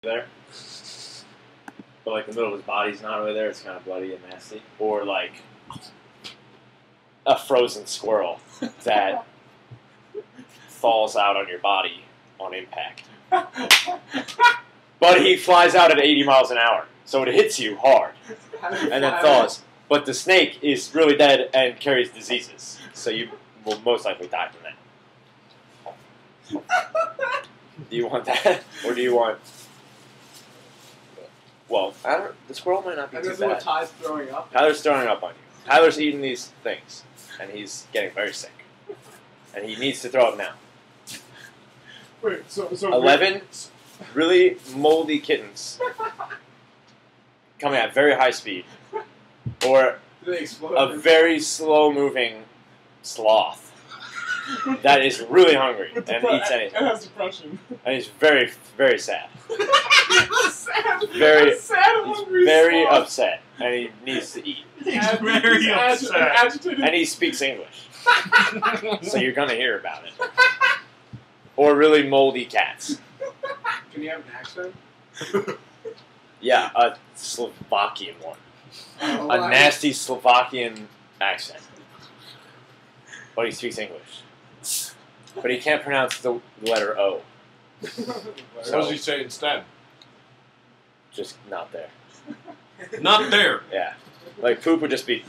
there, but like the middle of his body's not really there. It's kind of bloody and nasty. Or like a frozen squirrel that falls out on your body on impact. But he flies out at 80 miles an hour, so it hits you hard and then thaws. But the snake is really dead and carries diseases, so you will most likely die from that. Do you want that, or do you want? Well, the squirrel might not be too bad. Tyler's throwing up. Tyler's throwing up on you. Tyler's eating these things, and he's getting very sick, and he needs to throw up now. Wait, so 11 really moldy kittens coming at very high speed, or a very slow-moving sloth that is really hungry and eats anything. It has depression. And he's very, very sad. Sad. Very, hungry very sloth. upset, and he needs to eat. He's very upset. Agitated. And he speaks English, so you're gonna hear about it. Or really moldy cats. Can you have an accent? Yeah, a Slovakian one. A nasty Slovakian accent. But he speaks English. But he can't pronounce the letter O. What does he say instead? Just not there. Not there. Yeah. Like poop would just be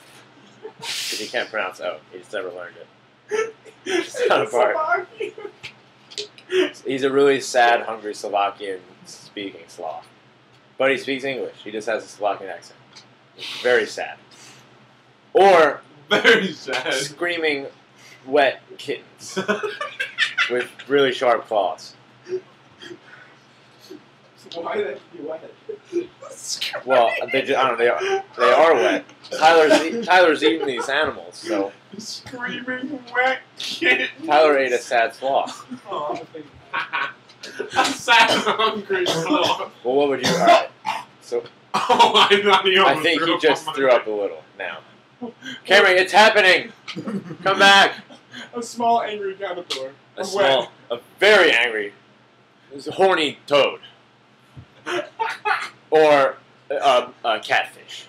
because he can't pronounce O. He just never learned it. It's not a part. He's a really sad, hungry Slovakian speaking sloth. But he speaks English. He just has a Slovakian accent. It's very sad. Or Very sad. screaming wet kittens with really sharp claws. Why did that be wet? Well, I don't know. They are wet. Tyler's eating these animals, so Screaming wet kitten. Tyler ate a sad sloth. Oh, A sad, hungry sloth. Well, what would you? All right. So Oh, I think he just threw up a little now. Cameron, it's happening. Come back. a small angry caterpillar. A very angry, horny toad, or a catfish,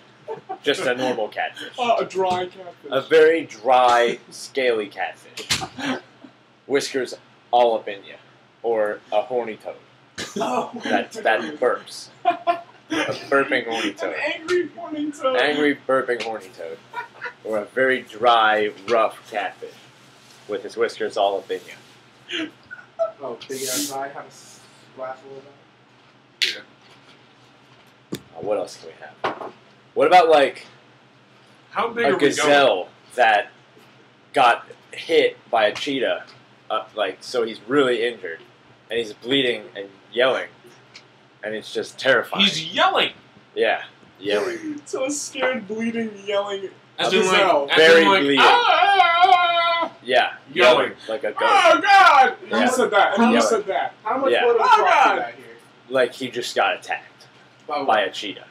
just a normal catfish. A dry catfish. A very dry, scaly catfish. Whiskers all up in you. Or a horny toad. Oh, That burps. A burping horny toad. An angry horny toad. Angry burping horny toad. Or a very dry, rough catfish. With his whiskers all up in you. Oh, big ass eye. Have a glass full of that. Yeah. What else can we have? What about, like, How big a are we going? gazelle that got hit by a cheetah? So he's really injured. And he's bleeding and yelling. And it's just terrifying. He's yelling. Yeah, yelling. So a scared, bleeding, yelling As in gazelle. like, Very as in like, bleeding. Ah! Yeah, Yelling. like a goat. Oh God! Yeah. You said that. And you Yelling. said that. How much Yeah. blood Oh, is God. that here? Like he just got attacked by a cheetah,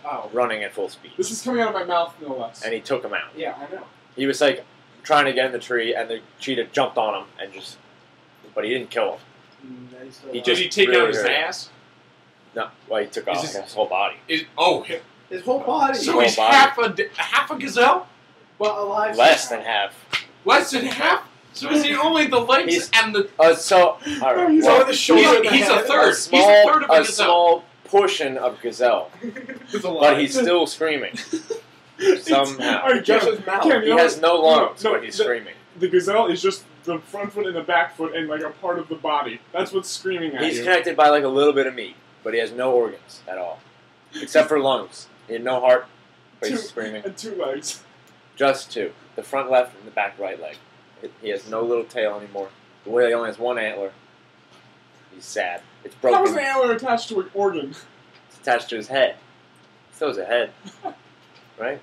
Oh. running at full speed. This is coming out of my mouth, no less. And he took him out. Yeah, I know. He was like trying to get in the tree, and the cheetah jumped on him and just, but he didn't kill him. He Did just he take really out his hurt him. ass? No, well he took off this- his whole body. His His whole body. So whole he's body. half a gazelle? But alive. Less than half. Less than half? So is he only the legs He's- and the... So all right. He's well, only the shoulder. he's a third. a He's a third of a a gazelle. small portion of gazelle, He's alive. but he's still screaming somehow. Alright, Just Cam, his mouth. Cam, He you know has no lungs, No, but he's the- screaming. The gazelle is just the front foot and the back foot and like a part of the body. That's what's screaming at He's you. connected by like a little bit of meat, but he has no organs at all, except for lungs. He had no heart, but he's screaming. And 2 legs. Just 2. The front left and the back right leg. He has no little tail anymore. He only has 1 antler. He's sad. It's How was broken. an antler attached to an organ? It's attached to his head. So is a head, right?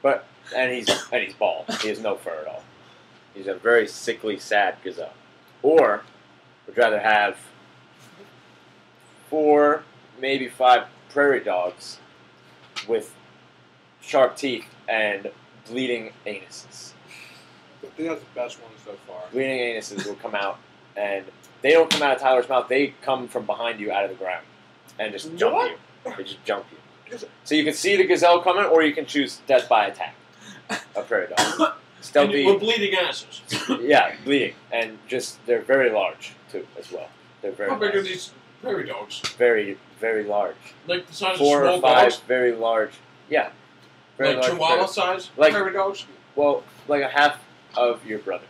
But and he's bald. He has no fur at all. He's a very sickly, sad gazelle. Or would rather have 4, maybe 5 prairie dogs with sharp teeth and bleeding anuses. I think that's the best one so far. Bleeding anuses will come out, and they don't come out of Tyler's mouth. They come from behind you out of the ground. and just jump What? you. They just jump you. So you can see the gazelle coming, or you can choose death by attack. A prairie dog. Stealthy. With bleeding asses. Yeah, bleeding, and just they're very large too, as well. They're very. How big are large. these prairie dogs? Very, very large. Like the size 4 of small or 5 dogs? very large. Yeah. Very Like large Chihuahua prairie- size Like- prairie dogs? Well, like a half of your brother.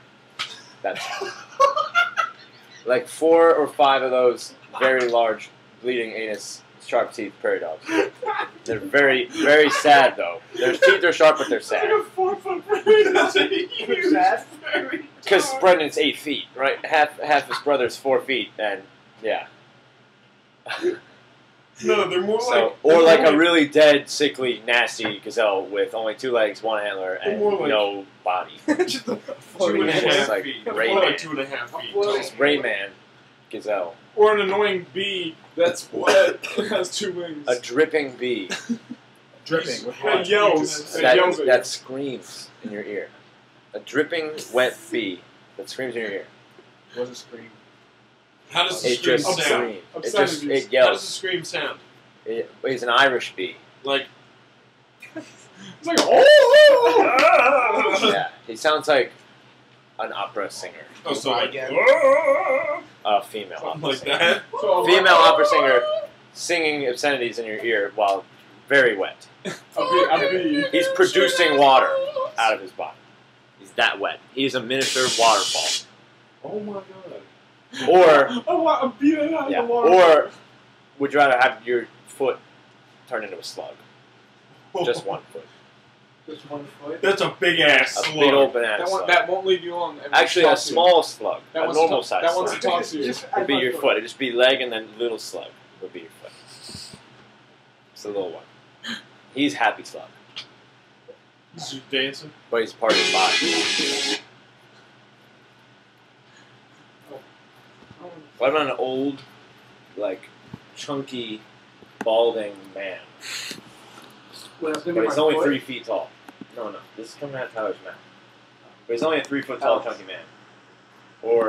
That's like 4 or 5 of those very large, bleeding anus, sharp teeth prairie dogs. They're very, very sad though. Their teeth are sharp, but they're sad. Like a 4-foot prairie dog. Huge sad? prairie Because dog. Brendan's 8 feet, right? Half his brother's 4 feet, and yeah. No, they're more So, or like a really dead, sickly, nasty gazelle with only 2 legs, 1 antler, and More like- no body. Just a 2.5 It's like feet. Rayman. More like 2.5 feet. Well, It's Rayman gazelle. Or an annoying bee that's wet and has 2 wings. A dripping bee dripping with That blood. yells. That that, yells at you. that screams in your ear. A dripping, wet bee that screams in your ear. Was a scream. How does the It scream just sound? screams. It Obscenities. just it How does the yells. scream sound? He's an Irish bee. Like, It's like, oh! Yeah, he sounds like an opera singer. oh, so like, Again. A female opera something like singer. that. So, Female opera singer singing obscenities in your ear while very wet. a bee. He's producing water out of his body. He's that wet. He's a miniature waterfall. Oh my god. Or A bee that has yeah, a water. or would you rather have your foot turn into a slug? Just one foot. Just one foot. That's a big ass A slug. big old banana That, slug. that won't leave you alone. It Actually, a wants to talk small slug. That A wants to normal talk- size that wants to slug. talk to you. Just Would be your foot. It'd just be leg and then little slug would be your foot. It's a little one. He's happy slug, Is he dancing? but he's part of his body. What about an old, like, chunky, balding man? When I was But thinking he's my only foot, 3 feet tall. No, this is coming out of Tyler's mouth. But he's only a 3 foot tall, chunky man. Or